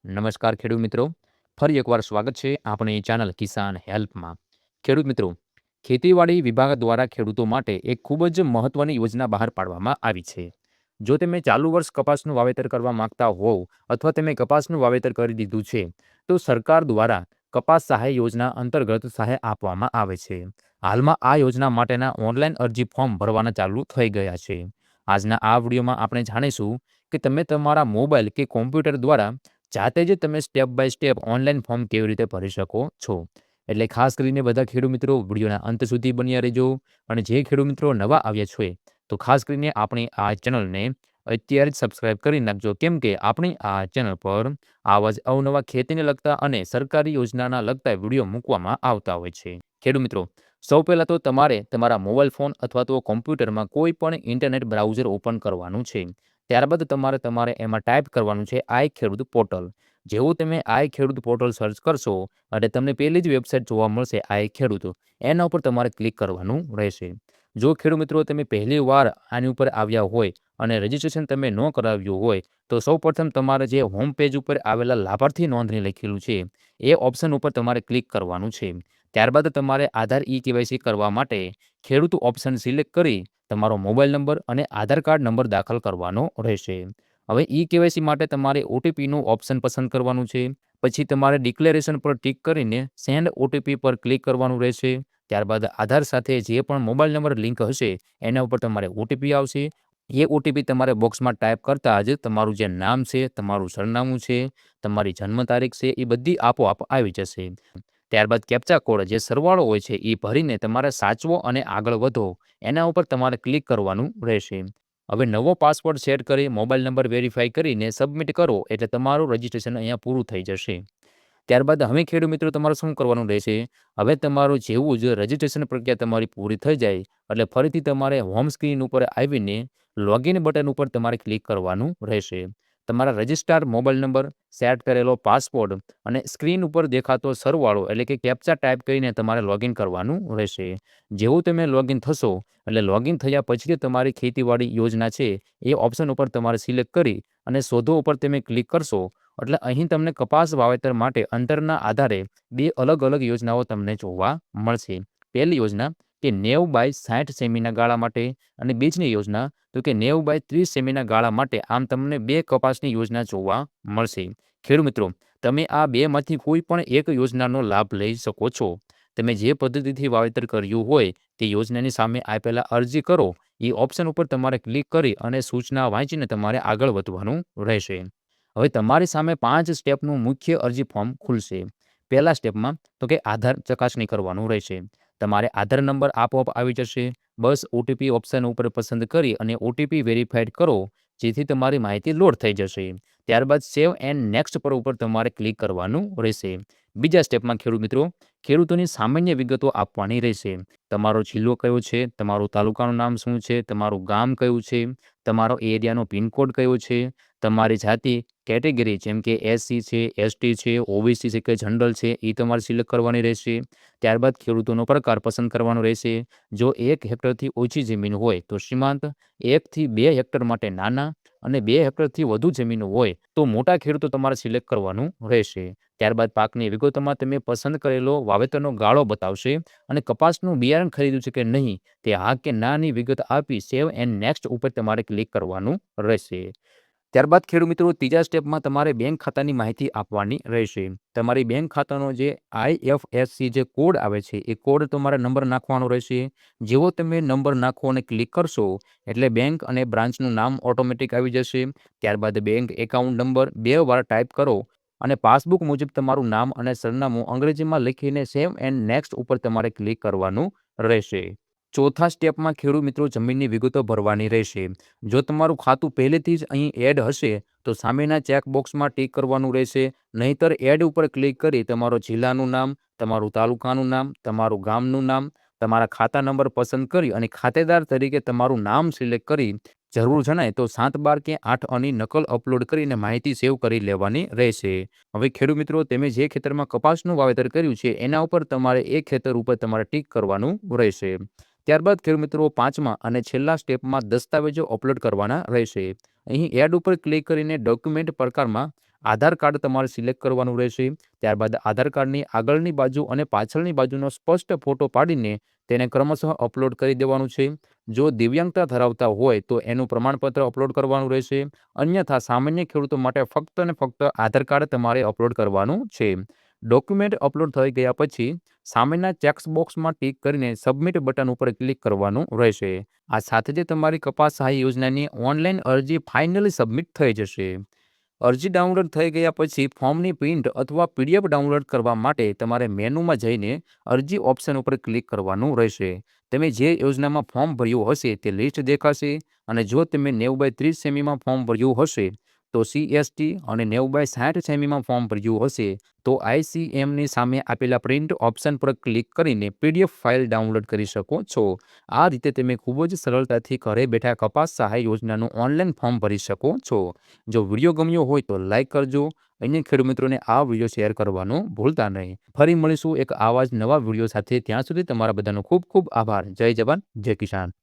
નમસ્કાર ખેડૂત મિત્રો, ફરી એકવાર સ્વાગત છે આપણી ચેનલ કિસાન હેલ્પમાં. ખેડૂત મિત્રો, ખેતીવાડી વિભાગ દ્વારા ખેડૂતો માટે એક ખૂબ જ મહત્વની યોજના બહાર પાડવામાં આવી છે. જો તમે ચાલુ વર્ષ કપાસનું વાવેતર કરવા માંગતા હોવ અથવા તમે કપાસનું વાવેતર કરી દીધું છે, તો સરકાર દ્વારા કપાસ સહાય યોજના અંતર્ગત સહાય આપવામાં આવે છે. હાલમાં આ યોજના માટેના ઓનલાઈન અરજી ફોર્મ ભરવાના ચાલુ થઈ ગયા છે. આજના આ વિડીયોમાં આપણે જાણીશું કે તમે તમારા મોબાઈલ કે કોમ્પ્યુટર દ્વારા જાતે જ તમે step by step online form કેવી રીતે ભરી શકો છો. એટલે ખાસ કરીને બધા ખેડૂત મિત્રો વિડીયોના અંત સુધી બન્યા રહેજો. અને જે ખેડૂત મિત્રો નવા આવ્યા છે, તો ખાસ કરીને આપણી આ ચેનલને અત્યારે જ સબસ્ક્રાઇબ કરી નાખજો, કેમ કે આપણી આ ચેનલ પર આવા જ અવનવા ખેતીને લગતા અને સરકારી યોજનાના લગતા વિડીયો મૂકવામાં આવતા હોય છે. ખેડૂત મિત્રો, સૌ પહેલાં તો તમારે તમારા મોબાઈલ ફોન અથવા તો કોમ્પ્યુટરમાં કોઈ પણ ઇન્ટરનેટ બ્રાઉઝર ઓપન કરવાનું છે. ત્યારબાદ તમારે એમાં ટાઈપ કરવાનું છે આઈ ખેડૂત પોર્ટલ. જેવું તમે આઈ ખેડૂત પોર્ટલ સર્ચ કરશો એટલે તમને પહેલી જ વેબસાઇટ જોવા મળશે આઈ ખેડૂત. એના ઉપર તમારે ક્લિક કરવાનું રહેશે. જો ખેડૂત મિત્રો તમે પહેલી વાર આની ઉપર આવ્યા હોય અને રજિસ્ટ્રેશન તમે ન કરાવ્યું હોય, તો સૌપ્રથમ તમારે જે હોમ પેજ ઉપર આવેલા લાભાર્થી નોંધણી લખેલું છે એ ઓપ્શન ઉપર તમારે ક્લિક કરવાનું છે. ત્યારબાદ તમારે આધાર કેવાયસી કરવા માટે ખેડૂત ઓપ્શન સિલેક્ટ કરી તમારો મોબાઈલ નંબર અને આધાર કાર્ડ નંબર દાખલ કરવાનો રહેશે. હવે કેવાયસી માટે તમારે ઓટીપીનું ઓપ્શન પસંદ કરવાનું છે. પછી તમારે ડિક્લેરેશન પર ટિક કરીને સેન્ડ ઓટીપી પર ક્લિક કરવાનું રહેશે. ત્યારબાદ આધાર સાથે જે પણ મોબાઈલ નંબર લિંક હશે એના ઉપર તમારે ઓટીપી આવશે. એ ઓટીપી તમારે બોક્સમાં ટાઈપ કરતા જ તમારું જે નામ છે, તમારું સરનામું છે, તમારી જન્મ તારીખ છે, એ બધી આપોઆપ આવી જશે. ત્યારબાદ કેપ્ચા કોડ જે સરવાળો હોય છે એ ભરીને તમારે સાચવો અને આગળ વધો, એના ઉપર તમારે ક્લિક કરવાનું રહેશે. હવે નવો પાસવર્ડ સેટ કરી મોબાઈલ નંબર વેરીફાઈ કરીને સબમિટ કરો એટલે તમારું રજિસ્ટ્રેશન અહીંયા પૂરું થઈ જશે. ત્યારબાદ હવે ખેડૂત મિત્રો તમારે શું કરવાનું રહેશે? હવે તમારું જેવું જ રજિસ્ટ્રેશન પ્રક્રિયા તમારી પૂરી થઈ જાય એટલે ફરીથી તમારે હોમ સ્ક્રીન ઉપર આવીને લોગિન બટન ઉપર તમારે ક્લિક કરવાનું રહેશે. તમારા રજિસ્ટર્ડ મોબાઈલ નંબર, સેટ કરેલો પાસવર્ડ અને સ્ક્રીન ઉપર દેખાતો સરવાળો એટલે કે કેપ્ચા ટાઈપ કરીને તમારે લોગિન કરવાનું રહેશે. જેવું તમે લોગિન થશો એટલે લોગિન થયા પછી તમારી ખેતીવાડી યોજના છે એ ઓપ્શન ઉપર તમારે સિલેક્ટ કરી અને શોધો ઉપર તમે ક્લિક કરશો એટલે અહીં તમને કપાસ વાવેતર માટે અંતરના આધારે બે અલગ અલગ યોજનાઓ તમને જોવા મળશે. પહેલી યોજના કે 90/60 સેમીના ગાળા માટે અને બીજી યોજના તો કે 90/30 સેમીના ગાળા માટે. આમ તમને બે કપાસની યોજના જોવા મળશે. ખેડૂત મિત્રો, તમે આ બેમાંથી કોઈ પણ એક યોજનાનો લાભ લઈ શકો છો. તમે જે પદ્ધતિથી વાવેતર કર્યું હોય તે યોજનાની સામે આપેલા અરજી કરો એ ઓપ્શન ઉપર તમારે ક્લિક કરી અને સૂચના વાંચીને તમારે આગળ વધવાનું રહેશે. હવે તમારી સામે 5 સ્ટેપનું મુખ્ય અરજી ફોર્મ ખુલશે. પહેલા સ્ટેપમાં તો કે આધાર ચકાસણી કરવાનું રહેશે. તમારે આધાર નંબર આપોઆપ આવી જશે. બસ ઓટીપી ઓપ્શન ઉપર પસંદ કરી અને ઓટીપી વેરીફાઈડ કરો જેથી તમારી માહિતી લોડ થઈ જશે. ત્યારબાદ સેવ એન્ડ નેક્સ્ટ પર ઉપર તમારે ક્લિક કરવાનું રહેશે. બીજા સ્ટેપમાં ખેડૂત મિત્રો, ખેડૂતોની સામાન્ય વિગતો આપવાની રહેશે. તમારો જિલ્લો કયો છે, તમારું તાલુકાનું નામ શું છે, તમારું ગામ કયું છે, તમારો એરિયાનો પિનકોડ કયો છે, તમારી જાતિ કેટેગરી જેમ કે એસસી છે, એસટી છે, ઓબીસી છે કે જનરલ છે એ તમારે સિલેક્ટ કરવાની રહેશે. ત્યારબાદ ખેડૂતોનો પ્રકાર પસંદ કરવાનો રહેશે. જો 1 હેક્ટરથી ઓછી જમીન હોય તો સીમાંત, 1 થી 2 હેક્ટર માટે નાના અને 2 હેક્ટરથી વધુ જમીન હોય તો મોટા ખેડૂતો તમારે સિલેક્ટ કરવાનું રહેશે. ત્યારબાદ પાકની વિગતોમાં તમે પસંદ કરેલો વાવેતરનો ગાળો બતાવશે અને કપાસનું બિયારણ ખરીદ્યું છે કે નહીં તે હા કે નાની વિગત આપી સેવ એન્ડ નેક્સ્ટ ઉપર તમારે ક્લિક કરવાનું રહેશે. ત્યારબાદ ખેડૂત મિત્રો, ત્રીજા સ્ટેપમાં તમારે બેંક ખાતાની માહિતી આપવાની રહેશે. તમારી બેંક ખાતાનો જે આઈએફએસસી જે કોડ આવે છે એ કોડ તમારે નંબર નાખવાનો રહેશે. જેવો તમે નંબર નાખો અને ક્લિક કરશો એટલે બેંક અને બ્રાન્ચનું નામ ઓટોમેટિક આવી જશે. ત્યારબાદ બેંક એકાઉન્ટ નંબર 2 વાર ટાઈપ કરો અને પાસબુક મુજબ તમારું નામ અને સરનામું અંગ્રેજીમાં લખીને સેવ એન્ડ નેક્સ્ટ ઉપર તમારે ક્લિક કરવાનું રહેશે. ચોથા સ્ટેપમાં ખેડૂત મિત્રો જમીનની વિગતો ભરવાની રહેશે. જો તમારું ખાતું પહેલેથી જ અહીં એડ હશે તો સામેના ચેકબોક્સમાં ટીક કરવાનું રહેશે. નહીંતર એડ ઉપર ક્લિક કરી તમારો જિલ્લાનું નામ, તમારું તાલુકાનું નામ, તમારું ગામનું નામ, તમારા ખાતા નંબર પસંદ કરી અને ખાતેદાર તરીકે તમારું નામ સિલેક્ટ કરી જરૂર જણાય તો 7, 12 કે 8 આની નકલ અપલોડ કરીને માહિતી સેવ કરી લેવાની રહેશે. હવે ખેડૂત મિત્રો, તમે જે ખેતરમાં કપાસનું વાવેતર કર્યું છે એના ઉપર તમારે એ ખેતર ઉપર તમારે ટીક કરવાનું રહેશે. ત્યારબાદ ખેડૂત મિત્રો, 5મા અને છેલ્લા સ્ટેપમાં દસ્તાવેજો અપલોડ કરવાના રહેશે. અહીં એડ ઉપર ક્લિક કરીને ડોક્યુમેન્ટ પ્રકારમાં આધાર કાર્ડ તમારે સિલેક્ટ કરવાનું રહેશે. ત્યારબાદ આધાર કાર્ડની આગળની બાજુ અને પાછળની બાજુનો સ્પષ્ટ ફોટો પાડીને તેને ક્રમશઃ અપલોડ કરી દેવાનું છે. જો દિવ્યાંગતા ધરાવતા હોય તો એનું પ્રમાણપત્ર અપલોડ કરવાનું રહેશે. અન્યથા સામાન્ય ખેડૂતો માટે ફક્ત અને ફક્ત આધાર કાર્ડ તમારે અપલોડ કરવાનું છે. ડોક્યુમેન્ટ અપલોડ થઈ ગયા પછી સામેના ચેક્સ બોક્સમાં ટિક કરીને સબમિટ બટન ઉપર ક્લિક કરવાનું રહેશે. આ સાથે જ તમારી કપાસ સહાય યોજનાની ઓનલાઈન અરજી ફાઇનલી સબમિટ થઈ જશે. અરજી ડાઉનલોડ થઈ ગયા પછી ફોર્મની પ્રિન્ટ અથવા પીડીએફ ડાઉનલોડ કરવા માટે તમારે મેનુમાં જઈને અરજી ઓપ્શન ઉપર ક્લિક કરવાનું રહેશે. તમે જે યોજનામાં ફોર્મ ભર્યું હશે તે લિસ્ટ દેખાશે અને જો તમે 90/30 સેમીમાં ફોર્મ ભર્યું હશે તો CST અને 90/60 સેમીમાં ફોર્મ ભર્યું હશે તો ICMની સામે આપેલા પ્રિન્ટ ઓપ્શન પર ક્લિક કરીને PDF ફાઇલ ડાઉનલોડ કરી શકો છો. આ રીતે તમે ખૂબ જ સરળતાથી ઘરે બેઠા કપાસ સહાય યોજનાનું ઓનલાઈન ફોર્મ ભરી શકો છો. જો વિડીયો ગમ્યો હોય તો લાઈક કરજો. અન્ય ખેડૂત મિત્રોને આ વિડીયો શેર કરવાનું ભૂલતા નહીં. ફરી મળીશું એક આવા જ નવા વિડીયો સાથે. ત્યાં સુધી તમારા બધાનો ખૂબ ખૂબ આભાર. જય જવાન, જય કિસાન.